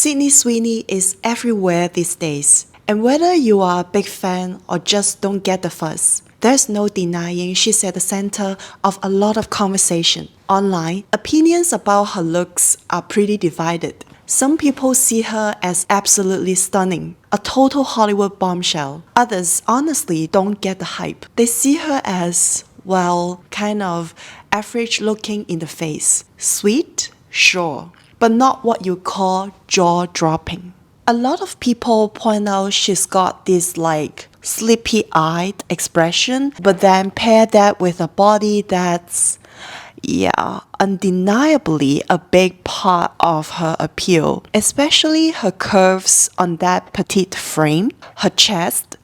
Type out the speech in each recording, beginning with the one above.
Sydney Sweeney is everywhere these days, and whether you are a big fan or just don't get the fuss, there's no denying she's at the center of a lot of conversation. Online, opinions about her looks are pretty divided. Some people see her as absolutely stunning, a total Hollywood bombshell. Others honestly don't get the hype. They see her as, well, kind of average looking in the face. Sweet? Sure. But not what you call jaw-dropping. A lot of people point out she's got this sleepy-eyed expression, but then pair that with a body that's, undeniably a big part of her appeal, especially her curves on that petite frame. Her chest,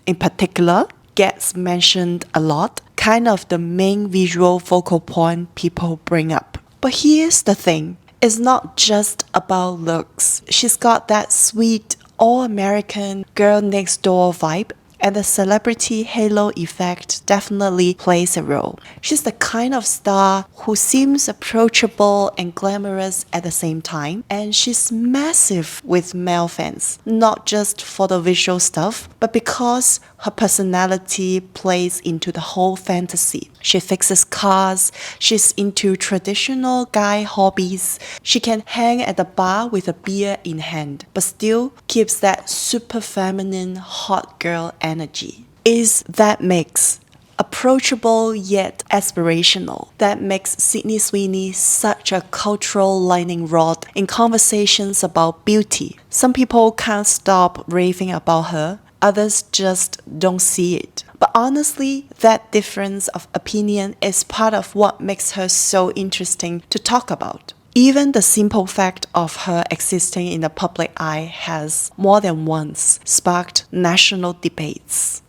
in particular, gets mentioned a lot, kind of the main visual focal point people bring up. But here's the thing. It's not just about looks. She's got that sweet, all-American, girl-next-door vibe, and the celebrity halo effect definitely plays a role. She's the kind of star who seems approachable and glamorous at the same time, and she's massive with male fans, not just for the visual stuff, but because her personality plays into the whole fantasy. She fixes cars, she's into traditional guy hobbies, she can hang at the bar with a beer in hand, but still keeps that super feminine hot girl energy. Is that mix approachable yet aspirational that makes Sydney Sweeney such a cultural lightning rod in conversations about beauty. Some people can't stop raving about her, others just don't see it. But honestly, that difference of opinion is part of what makes her so interesting to talk about. Even the simple fact of her existing in the public eye has more than once sparked national debates.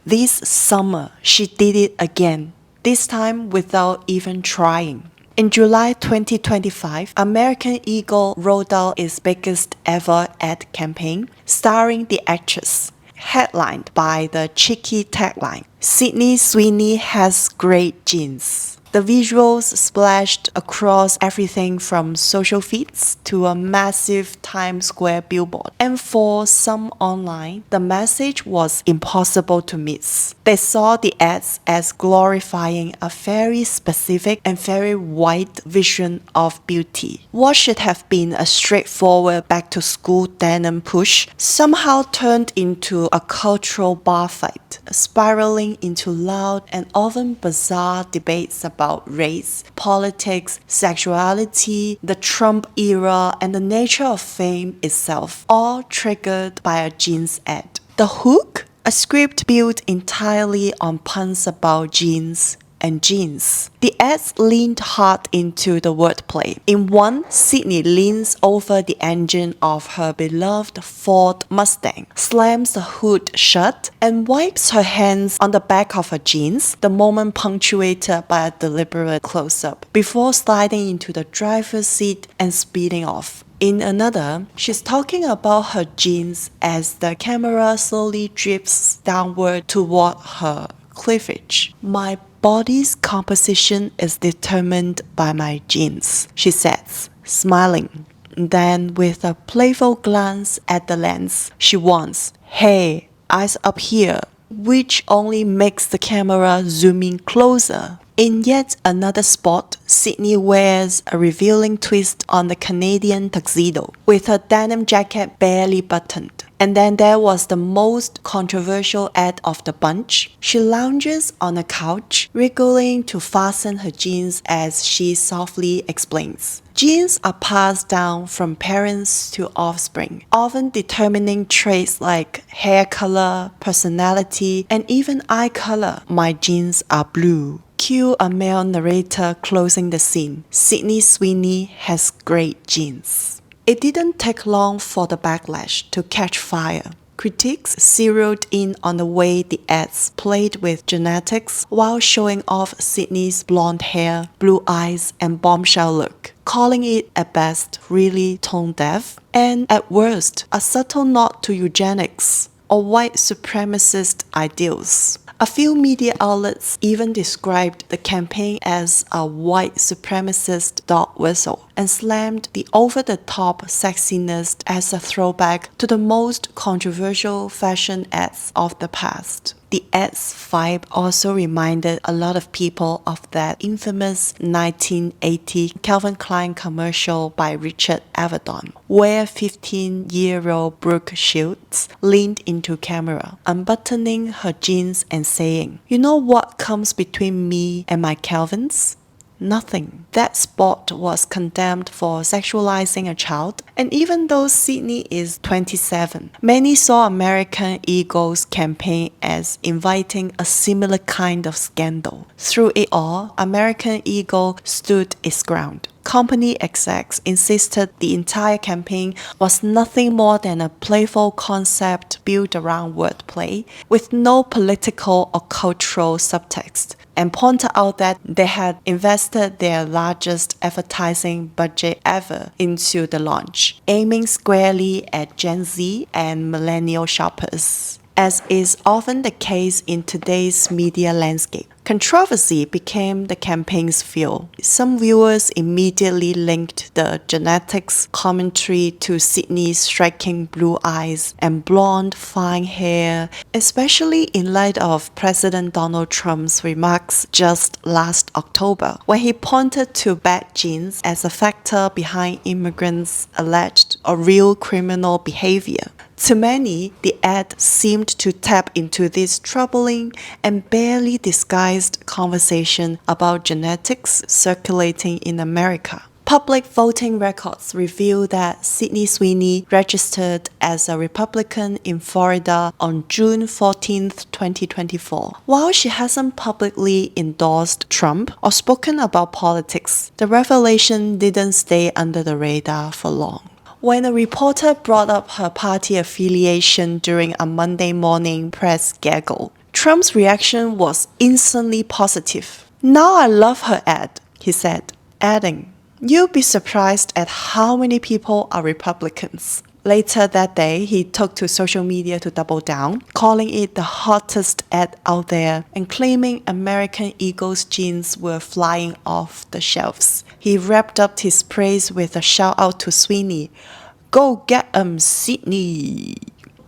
This summer, she did it again, this time without even trying. In July 2025, American Eagle rolled out its biggest ever ad campaign, starring the actress, headlined by the cheeky tagline, "Sydney Sweeney Has Great Genes." The visuals splashed across everything from social feeds to a massive Times Square billboard. And for some online, the message was impossible to miss. They saw the ads as glorifying a very specific and very wide vision of beauty. What should have been a straightforward back-to-school denim push somehow turned into a cultural bar fight, spiraling into loud and often bizarre debates about race, politics, sexuality, the Trump era, and the nature of fame itself, all triggered by a jeans ad. The hook? A script built entirely on puns about jeans and jeans. The ads leaned hard into the wordplay. In one, Sydney leans over the engine of her beloved Ford Mustang, slams the hood shut, and wipes her hands on the back of her jeans, the moment punctuated by a deliberate close-up, before sliding into the driver's seat and speeding off. In another, she's talking about her jeans as the camera slowly drifts downward toward her cleavage. "My body's composition is determined by my jeans," she says, smiling. Then, with a playful glance at the lens, she warns, "Hey, eyes up here," which only makes the camera zoom in closer. In yet another spot, Sydney wears a revealing twist on the Canadian tuxedo, with her denim jacket barely buttoned. And then there was the most controversial ad of the bunch. She lounges on a couch, wriggling to fasten her jeans as she softly explains. Genes are passed down from parents to offspring, often determining traits like hair color, personality, and even eye color. "My genes are blue." Cue a male narrator closing the scene. Sydney Sweeney has great genes. It didn't take long for the backlash to catch fire. Critics zeroed in on the way the ads played with genetics while showing off Sydney's blonde hair, blue eyes, and bombshell look, calling it at best really tone-deaf, and at worst a subtle nod to eugenics or white supremacist ideals. A few media outlets even described the campaign as a white supremacist dog whistle and slammed the over-the-top sexiness as a throwback to the most controversial fashion ads of the past. The ads vibe also reminded a lot of people of that infamous 1980 Calvin Klein commercial by Richard Avedon, where 15-year-old Brooke Shields leaned into camera, unbuttoning her jeans and saying, "You know what comes between me and my Calvins? Nothing." That spot was condemned for sexualizing a child, and even though Sydney is 27, many saw American Eagle's campaign as inviting a similar kind of scandal. Through it all, American Eagle stood its ground. Company execs insisted the entire campaign was nothing more than a playful concept built around wordplay, with no political or cultural subtext, and pointed out that they had invested their largest advertising budget ever into the launch, aiming squarely at Gen Z and millennial shoppers. As is often the case in today's media landscape, controversy became the campaign's fuel. Some viewers immediately linked the genetics commentary to Sydney's striking blue eyes and blonde, fine hair, especially in light of President Donald Trump's remarks just last October, when he pointed to bad genes as a factor behind immigrants' alleged or real criminal behavior. To many, the ad seemed to tap into this troubling and barely disguised conversation about genetics circulating in America. Public voting records reveal that Sydney Sweeney registered as a Republican in Florida on June 14, 2024. While she hasn't publicly endorsed Trump or spoken about politics, the revelation didn't stay under the radar for long. When a reporter brought up her party affiliation during a Monday morning press gaggle, Trump's reaction was instantly positive. "Now I love her ad," he said, adding, "You'll be surprised at how many people are Republicans." Later that day, he took to social media to double down, calling it the hottest ad out there and claiming American Eagle's jeans were flying off the shelves. He wrapped up his praise with a shout out to Sweeney, "Go get 'em, Sydney!"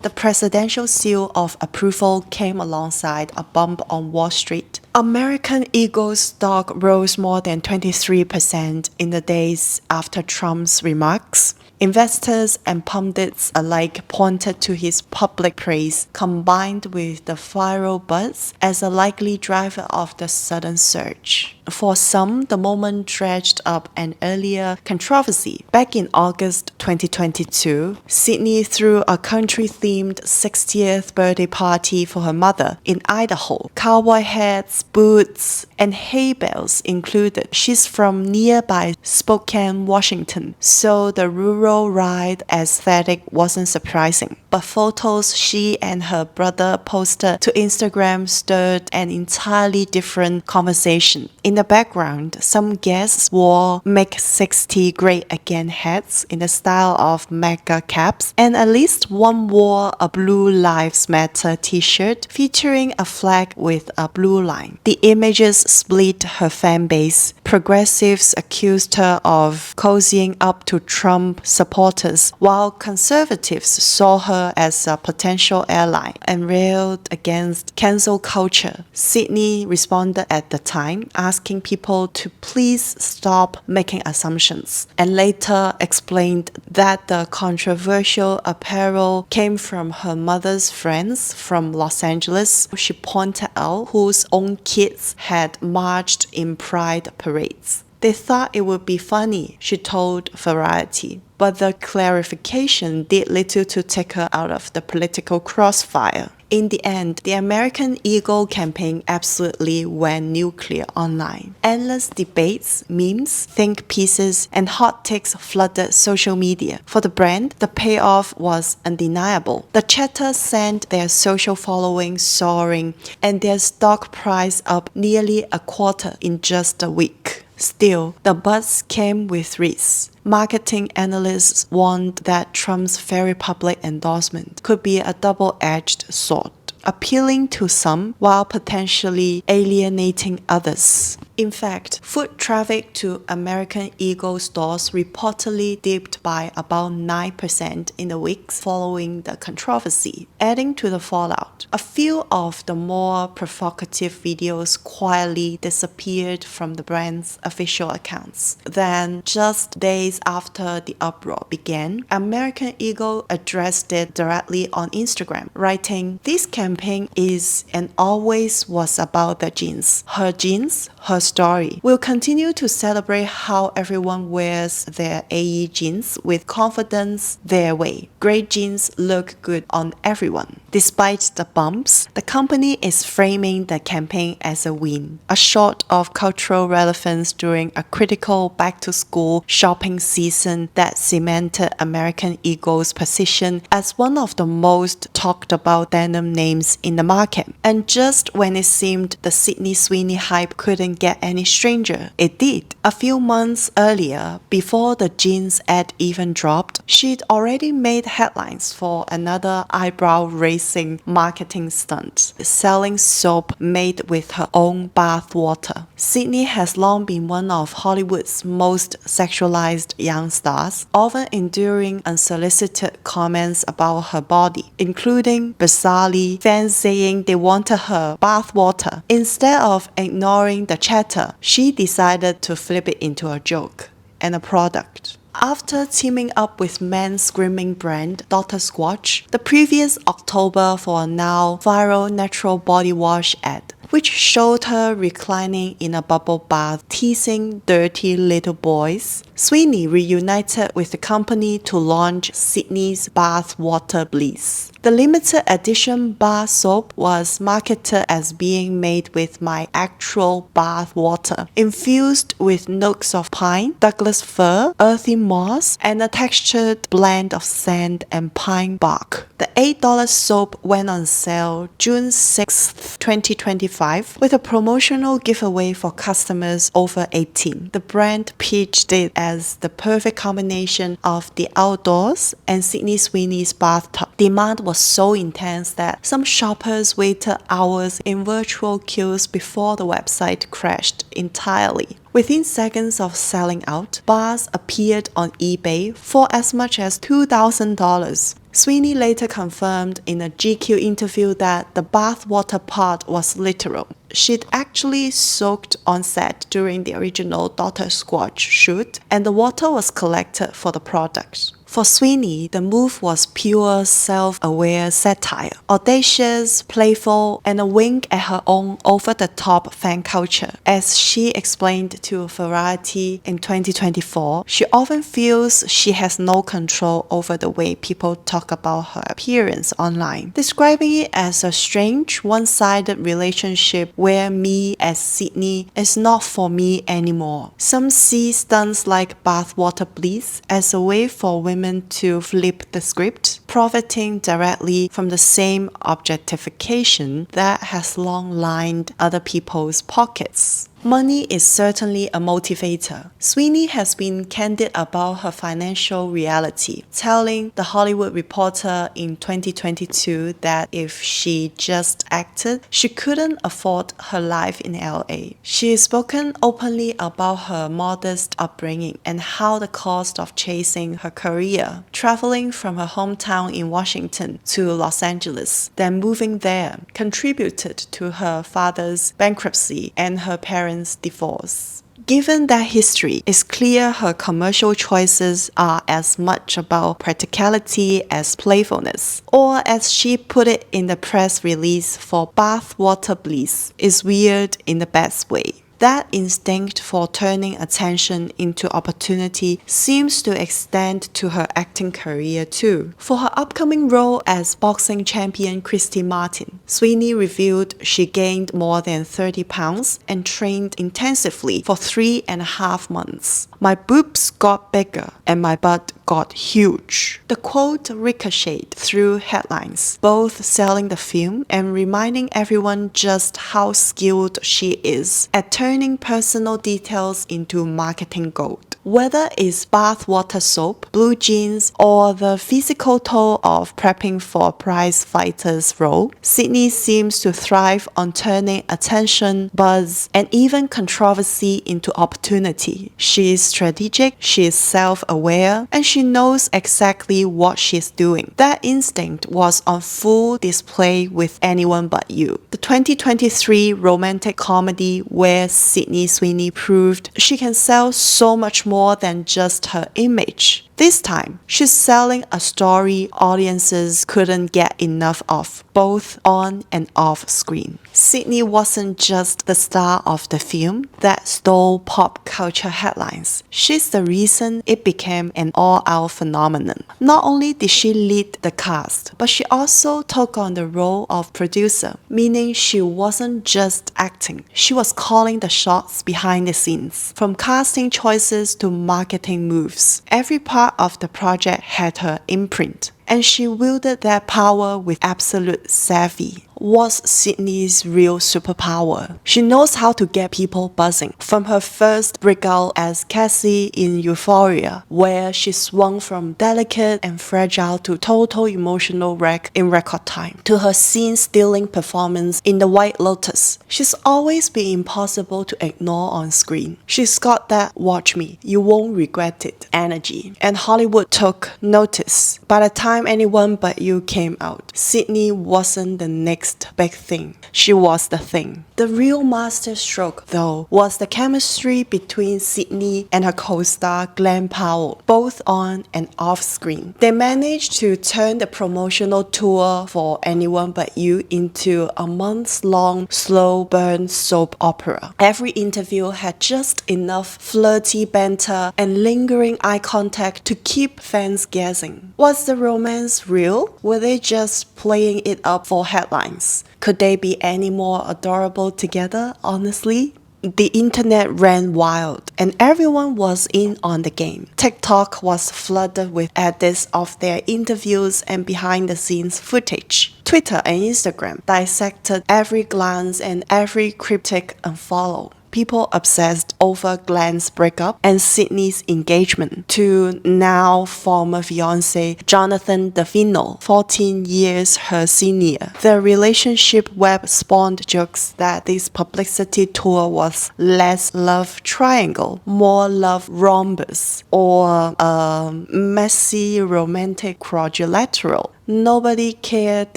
The presidential seal of approval came alongside a bump on Wall Street. American Eagle's stock rose more than 23% in the days after Trump's remarks. Investors and pundits alike pointed to his public praise, combined with the viral buzz, as a likely driver of the sudden surge. For some, the moment dredged up an earlier controversy. Back in August 2022, Sydney threw a country-themed 60th birthday party for her mother in Idaho. Cowboy hats, boots, and hay bales included. She's from nearby Spokane, Washington, so the rural ride aesthetic wasn't surprising. But photos she and her brother posted to Instagram stirred an entirely different conversation. In the background, some guests wore Make 60 Great Again hats in the style of mega caps, and at least one wore a Blue Lives Matter t-shirt featuring a flag with a blue line. The images split her fan base. Progressives accused her of cozying up to Trump supporters, while conservatives saw her as a potential ally and railed against cancel culture. Sydney responded at the time, asking people to please stop making assumptions, and later explained that the controversial apparel came from her mother's friends from Los Angeles. She pointed out whose own kids had marched in pride parades. They thought it would be funny, she told Variety. But the clarification did little to take her out of the political crossfire. In the end, the American Eagle campaign absolutely went nuclear online. Endless debates, memes, think pieces, and hot takes flooded social media. For the brand, the payoff was undeniable. The chatter sent their social following soaring, and their stock price up nearly a quarter in just a week. Still, the buzz came with risks. Marketing analysts warned that Trump's very public endorsement could be a double-edged sword. appealing to some while potentially alienating others. In fact, foot traffic to American Eagle stores reportedly dipped by about 9% in the weeks following the controversy, adding to the fallout. A few of the more provocative videos quietly disappeared from the brand's official accounts. Then, just days after the uproar began, American Eagle addressed it directly on Instagram, writing, "This campaign is and always was about the jeans. Her jeans, her story. We'll continue to celebrate how everyone wears their AE jeans with confidence their way. Great jeans look good on everyone." Despite the bumps, the company is framing the campaign as a win, a shot of cultural relevance during a critical back-to-school shopping season that cemented American Eagle's position as one of the most talked about denim names in the market. And just when it seemed the Sydney Sweeney hype couldn't get any stranger, it did. A few months earlier, before the jeans ad even dropped, she'd already made headlines for another eyebrow-raising marketing stunt, selling soap made with her own bathwater. Sydney has long been one of Hollywood's most sexualized young stars, often enduring unsolicited comments about her body, including, bizarrely, fans saying they wanted her bathwater. Instead of ignoring the chatter, she decided to flip it into a joke and a product. After teaming up with men's grooming brand Dr. Squatch the previous October for a now viral natural body wash ad, which showed her reclining in a bubble bath teasing dirty little boys, Sweeney reunited with the company to launch Sydney's Bath Water Bliss. The limited edition bar soap was marketed as being made with my actual bath water, infused with notes of pine, Douglas fir, earthy moss, and a textured blend of sand and pine bark. The $8 soap went on sale June 6, 2025, with a promotional giveaway for customers over 18. The brand pitched it as the perfect combination of the outdoors and Sydney Sweeney's bathtub. Demand was so intense that some shoppers waited hours in virtual queues before the website crashed entirely. Within seconds of selling out, bars appeared on eBay for as much as $2,000. Sweeney later confirmed in a GQ interview that the bathwater part was literal. She'd actually soaked on set during the original Dr. Squatch shoot, and the water was collected for the product. For Sweeney, the move was pure self-aware satire, audacious, playful, and a wink at her own over-the-top fan culture. As she explained to Variety in 2024, she often feels she has no control over the way people talk about her appearance online, describing it as a strange, one-sided relationship where me as Sydney is not for me anymore. Some see stunts like Bathwater Bliss as a way for women to flip the script, profiting directly from the same objectification that has long lined other people's pockets. Money is certainly a motivator. Sweeney has been candid about her financial reality, telling The Hollywood Reporter in 2022 that if she just acted, she couldn't afford her life in LA. She has spoken openly about her modest upbringing and how the cost of chasing her career, traveling from her hometown in Washington to Los Angeles, then moving there, contributed to her father's bankruptcy and her parents' divorce. Given that history, it's clear her commercial choices are as much about practicality as playfulness, or as she put it in the press release for Bathwater Bliss, is weird in the best way. That instinct for turning attention into opportunity seems to extend to her acting career too. For her upcoming role as boxing champion Christy Martin, Sweeney revealed she gained more than 30 pounds and trained intensively for 3.5 months. "My boobs got bigger and my butt got huge." The quote ricocheted through headlines, both selling the film and reminding everyone just how skilled she is at turning personal details into marketing gold. Whether it's bathwater soap, blue jeans, or the physical toll of prepping for a prize fighter's role, Sydney seems to thrive on turning attention, buzz, and even controversy into opportunity. She is strategic, she is self-aware, and she knows exactly what she's doing. That instinct was on full display with Anyone But You, the 2023 romantic comedy where Sydney Sweeney proved she can sell so much more than just her image. This time, she's selling a story audiences couldn't get enough of, both on and off screen. Sydney wasn't just the star of the film that stole pop culture headlines. She's the reason it became an all-out phenomenon. Not only did she lead the cast, but she also took on the role of producer, meaning she wasn't just acting. She was calling the shots behind the scenes, from casting choices to marketing moves. Every part of the project had her imprint, and she wielded that power with absolute savvy. What's Sydney's real superpower? She knows how to get people buzzing. From her first breakout as Cassie in Euphoria, where she swung from delicate and fragile to total emotional wreck in record time, to her scene-stealing performance in The White Lotus, she's always been impossible to ignore on screen. She's got that "watch me, you won't regret it" energy, and Hollywood took notice. By the time Anyone But You came out, Sydney wasn't the next big thing. She was the thing. The real masterstroke, though, was the chemistry between Sydney and her co-star Glen Powell, both on and off screen. They managed to turn the promotional tour for Anyone But You into a months-long slow burn soap opera. Every interview had just enough flirty banter and lingering eye contact to keep fans guessing. Was the romance real? Were they just playing it up for headlines? Could they be any more adorable together, honestly? The internet ran wild, and everyone was in on the game. TikTok was flooded with edits of their interviews and behind-the-scenes footage. Twitter and Instagram dissected every glance and every cryptic unfollow. People obsessed over Glen's breakup and Sydney's engagement to now former fiancé Jonathan Davino, 14 years her senior. The relationship web spawned jokes that this publicity tour was less love triangle, more love rhombus, or a messy romantic quadrilateral. Nobody cared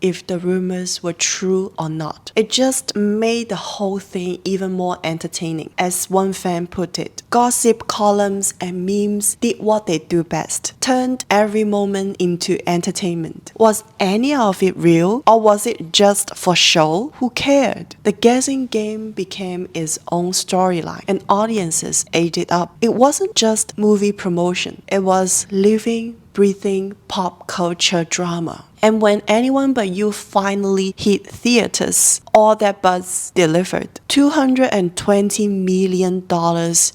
if the rumors were true or not. It just made the whole thing even more entertaining. As one fan put it, gossip columns and memes did what they do best, turned every moment into entertainment. Was any of it real, or was it just for show? Who cared? The guessing game became its own storyline, and audiences ate it up. It wasn't just movie promotion. It was living, breathing pop culture drama. And when Anyone But You finally hit theaters, all that buzz delivered. $220 million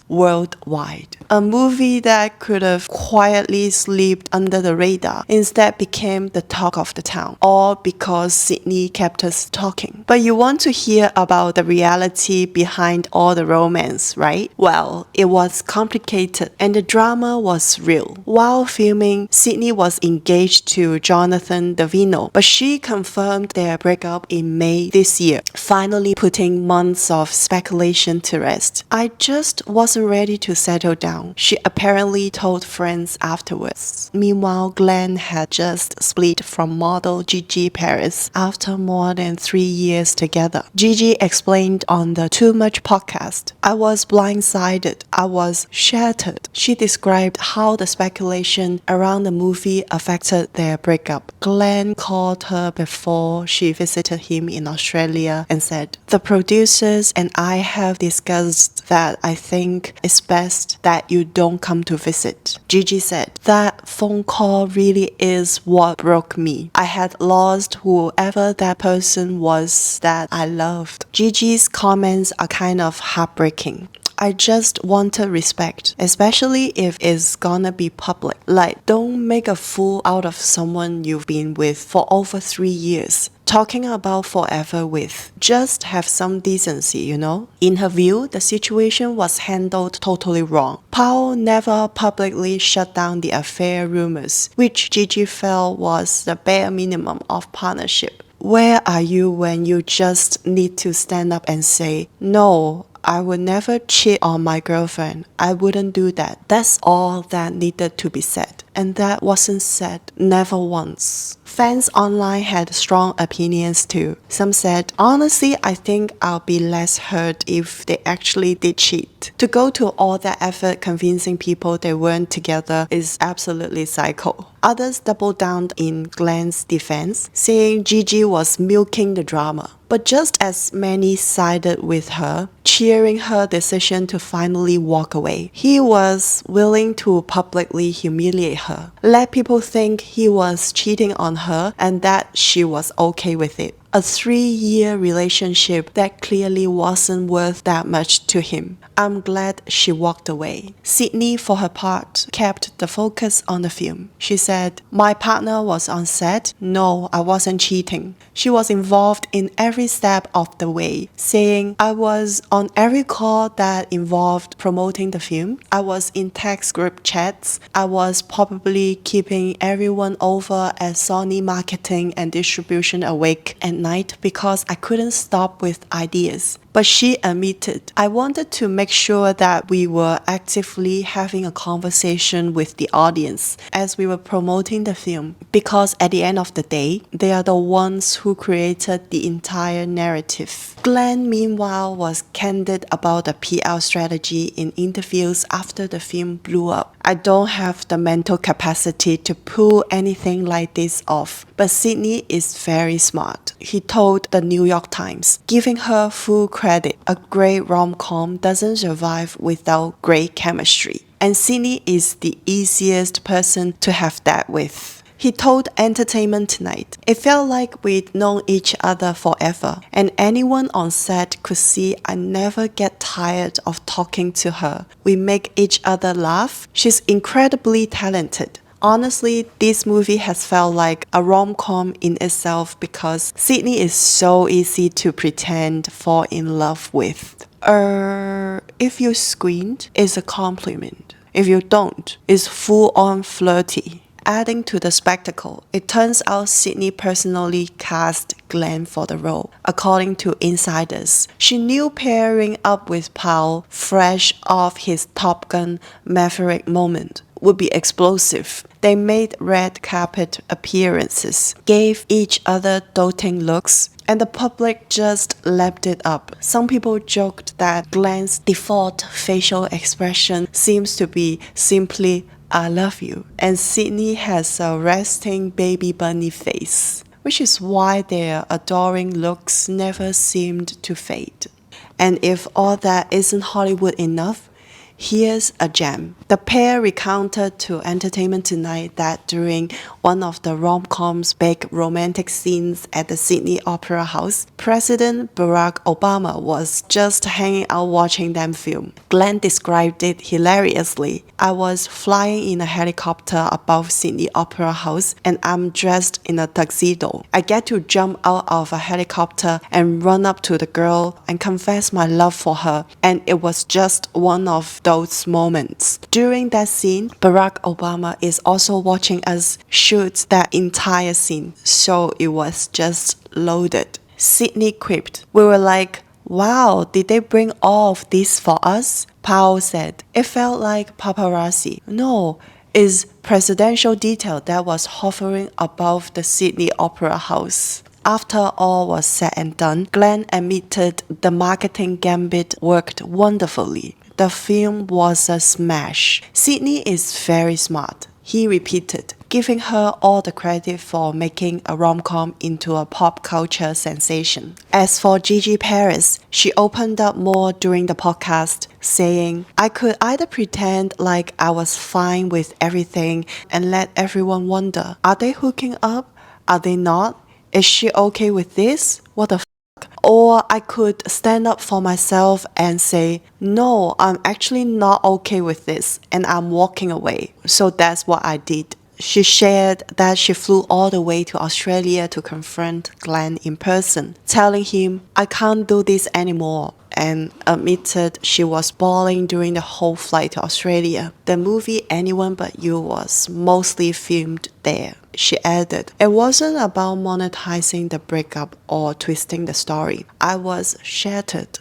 worldwide. A movie that could have quietly slipped under the radar instead became the talk of the town, all because Sydney kept us talking. But you want to hear about the reality behind all the romance, right? Well, it was complicated and the drama was real. While filming, Sydney was engaged to Jonathan Davino, but she confirmed their breakup in May this year, finally putting months of speculation to rest. "I just wasn't ready to settle down," she apparently told friends afterwards. Meanwhile, Glen had just split from model Gigi Paris after more than 3 years together. Gigi explained on the Too Much podcast, "I was blindsided. I was shattered." She described how the speculation around the movie affected their breakup. Glen called her before she visited him in Australia and said, "The producers and I have discussed that I think it's best that you don't come to visit." Gigi said, "That phone call really is what broke me. I had lost whoever that person was that I loved." Gigi's comments are kind of heartbreaking. I just wanted respect, especially if it's gonna be public. Like, don't make a fool out of someone you've been with for over 3 years. Talking about forever with. Just have some decency, you know? In her view, the situation was handled totally wrong. Powell never publicly shut down the affair rumors, which Gigi felt was the bare minimum of partnership. Where are you when you just need to stand up and say, no, I would never cheat on my girlfriend. I wouldn't do that. That's all that needed to be said. And that wasn't said, never once. Fans online had strong opinions too. Some said, honestly, I think I'll be less hurt if they actually did cheat. To go to all that effort convincing people they weren't together is absolutely psycho. Others doubled down in Glen's defense, saying Gigi was milking the drama. But just as many sided with her, cheering her decision to finally walk away. He was willing to publicly humiliate her, let people think he was cheating on her and that she was okay with it. A 3-year relationship that clearly wasn't worth that much to him. I'm glad she walked away. Sydney, for her part, kept the focus on the film. She said, my partner was on set. No, I wasn't cheating. She was involved in every step of the way, saying, I was on every call that involved promoting the film. I was in text group chats. I was probably keeping everyone over at Sony marketing and distribution awake at night because I couldn't stop with ideas. But she admitted, I wanted to make sure that we were actively having a conversation with the audience as we were promoting the film, because at the end of the day, they are the ones who created the entire narrative. Glen, meanwhile, was candid about the PR strategy in interviews after the film blew up. I don't have the mental capacity to pull anything like this off, but Sydney is very smart, he told the New York Times, giving her full credit. A great rom-com doesn't survive without great chemistry, and Sydney is the easiest person to have that with. He told Entertainment Tonight, it felt like we'd known each other forever, and anyone on set could see I never get tired of talking to her. We make each other laugh. She's incredibly talented. Honestly, this movie has felt like a rom-com in itself because Sydney is so easy to pretend fall in love with. If you squint, it's a compliment. If you don't, it's full-on flirty. Adding to the spectacle, it turns out Sydney personally cast Glen for the role. According to insiders, she knew pairing up with Powell, fresh off his Top Gun Maverick moment, would be explosive. They made red carpet appearances, gave each other doting looks, and the public just lapped it up. Some people joked that Glen's default facial expression seems to be simply I love you, and Sydney has a resting baby bunny face, which is why their adoring looks never seemed to fade. And if all that isn't Hollywood enough, here's a gem. The pair recounted to Entertainment Tonight that during one of the rom-com's big romantic scenes at the Sydney Opera House, President Barack Obama was just hanging out watching them film. Glen described it hilariously. I was flying in a helicopter above Sydney Opera House and I'm dressed in a tuxedo. I get to jump out of a helicopter and run up to the girl and confess my love for her, and it was just one of those moments. During that scene, Barack Obama is also watching us shoot that entire scene, so it was just loaded. Sydney quipped, we were like, wow, did they bring all of this for us? Powell said, it felt like paparazzi. No, it's presidential detail that was hovering above the Sydney Opera House. After all was said and done, Glen admitted the marketing gambit worked wonderfully. The film was a smash. Sydney is very smart, he repeated, giving her all the credit for making a rom-com into a pop culture sensation. As for Gigi Paris, she opened up more during the podcast, saying, I could either pretend like I was fine with everything and let everyone wonder, are they hooking up? Are they not? Is she okay with this? What the f***? Or I could stand up for myself and say, no, I'm actually not okay with this and I'm walking away. So that's what I did. She shared that she flew all the way to Australia to confront Glen in person, telling him, I can't do this anymore, and admitted she was bawling during the whole flight to Australia. The movie Anyone But You was mostly filmed there. She added, it wasn't about monetizing the breakup or twisting the story. I was shattered.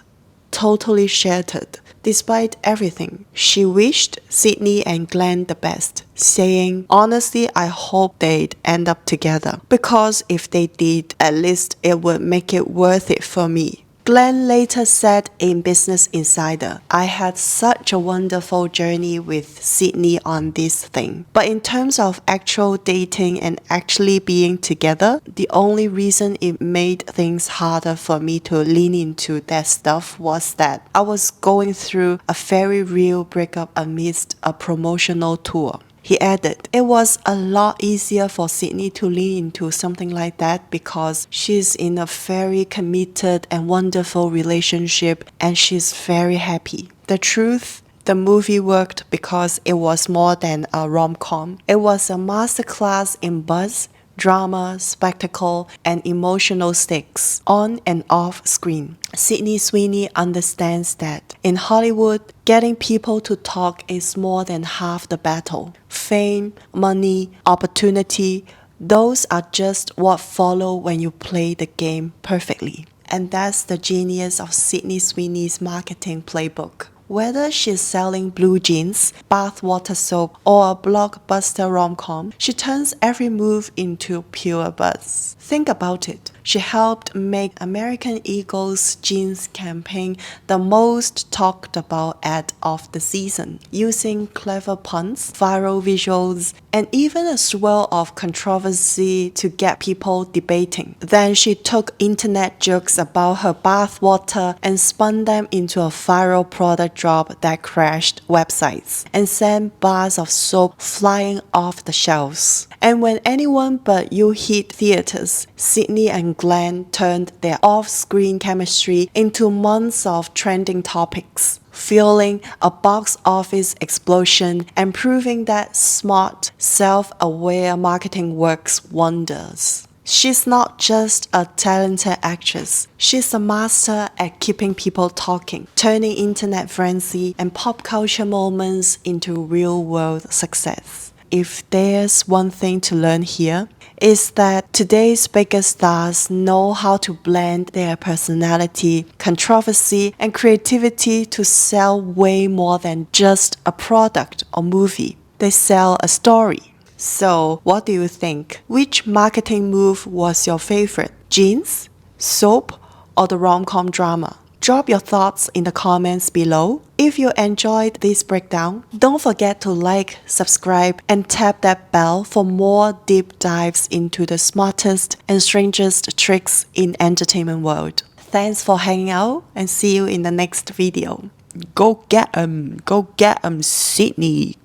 Totally shattered. Despite everything, she wished Sydney and Glen the best, saying, honestly, I hope they'd end up together, because if they did, at least it would make it worth it for me. Glen later said in Business Insider, I had such a wonderful journey with Sydney on this thing. But in terms of actual dating and actually being together, the only reason it made things harder for me to lean into that stuff was that I was going through a very real breakup amidst a promotional tour. He added, it was a lot easier for Sydney to lean into something like that because she's in a very committed and wonderful relationship and she's very happy. The truth, the movie worked because it was more than a rom-com. It was a masterclass in buzz, drama, spectacle, and emotional stakes on and off screen. Sydney Sweeney understands that in Hollywood, getting people to talk is more than half the battle. Fame, money, opportunity, those are just what follow when you play the game perfectly. And that's the genius of Sydney Sweeney's marketing playbook. Whether she's selling blue jeans, bathwater soap, or a blockbuster rom-com, she turns every move into pure buzz. Think about it. She helped make American Eagle's jeans campaign the most talked about ad of the season, using clever puns, viral visuals, and even a swirl of controversy to get people debating. Then she took internet jokes about her bathwater and spun them into a viral product drop that crashed websites and sent bars of soap flying off the shelves. And when Anyone But You hit theaters, Sydney and Glen turned their off-screen chemistry into months of trending topics, fueling a box office explosion and proving that smart, self-aware marketing works wonders. She's not just a talented actress, she's a master at keeping people talking, turning internet frenzy and pop culture moments into real-world success. If there's one thing to learn here, is that today's biggest stars know how to blend their personality, controversy, and creativity to sell way more than just a product or movie. They sell a story. So, what do you think? Which marketing move was your favorite? Jeans, soap, or the rom-com drama? Drop your thoughts in the comments below. If you enjoyed this breakdown, don't forget to like, subscribe, and tap that bell for more deep dives into the smartest and strangest tricks in entertainment world. Thanks for hanging out and see you in the next video. Go get 'em, Sydney.